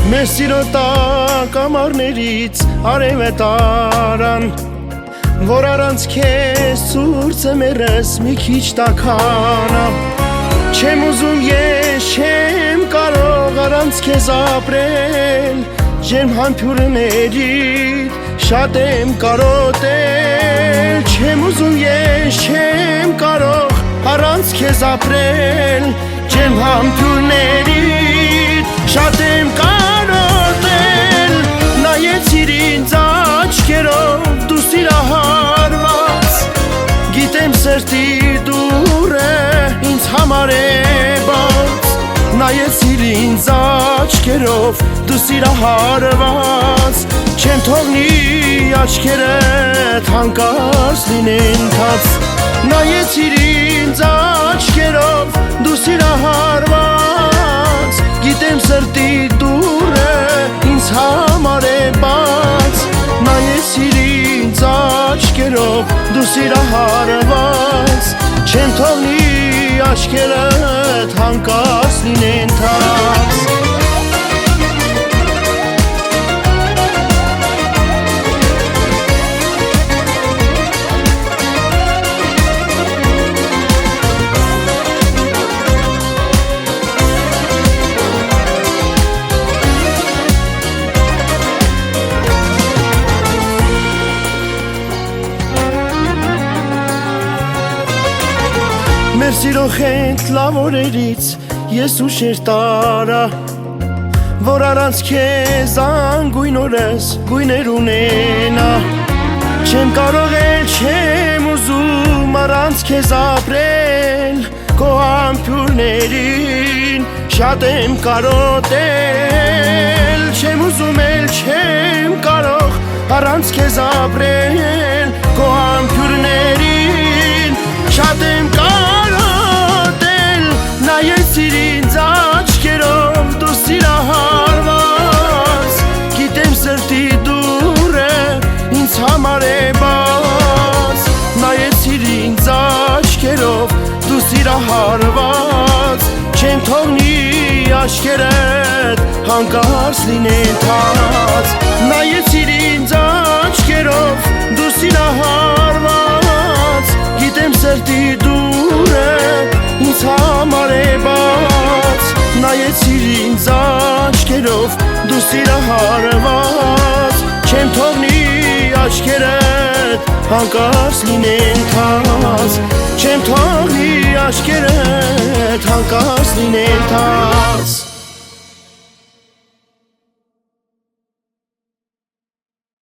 Մեր սիրո տակ ամառներից արև է տարան, որ առանց քեզ ցուրտ է մերս մի քիչ տաքանա։ Չեմ ուզում ես, չեմ կարող առանց քեզ ապրել, ջերմ համբույրներիդ շատ եմ կարոտել։ Չեմ ուզում ես, չեմ կարող առանց քեզ ապրել, ջերմ համբույրներիդ շատ եմ կարոտել։ Նայեցիր ինձ աչքերով դու սիրահարված, գիտեմ սրտի դուռը ինձ համար է բաց։ Նայեցիր ինձ աչքերով դու սիրահարված, չեմ թողնի աչքերդ հանկարծ լինեն թաց։ Նայեցիր ինձ աչքերով դու սիրահարված, գիտեմ սրտի դուռը ինձ համար է բաց։ Նայեցիր ինձ աչքերով դու սիրահարված, չեմ թողնի աչքերդ հանկարծ լինեն թաց։ Մեր սիրո խենթ լավ օրերից ես ուշեր տարա, որ առանց քեզ անգույն օրս գույներ ունենա։ Չեմ կարող էլ չեմ ուզում առանց քեզ ապրել, քո համբույրներին շատ եմ կարոտել։ Չեմ ուզում էլ չեմ կարող առանց քեզ ապրել, քո համբույրներին շատ եմ կարոտել։ Նայեցիր ինձ աչքերով դու սիրահարված, գիտեմ սրտի դուռը ինձ համար է բաց։ Նայեցիր ինձ աչքերով դու սիրահարված, չեմ թողնի աչքերդ հանկարծ լինեն թաց։ Նայեցիր ինձ աչքերով դու սիրահարված, գիտեմ սրտի դուռը ինձ համար է բաց։ Նայեցիր ինձ աչքերով դու սիրահարված, չեմ թողնի աչքերդ հանկարծ լինեն թաց, չեմ թողնի աչքերդ հանկարծ լինեն թաց։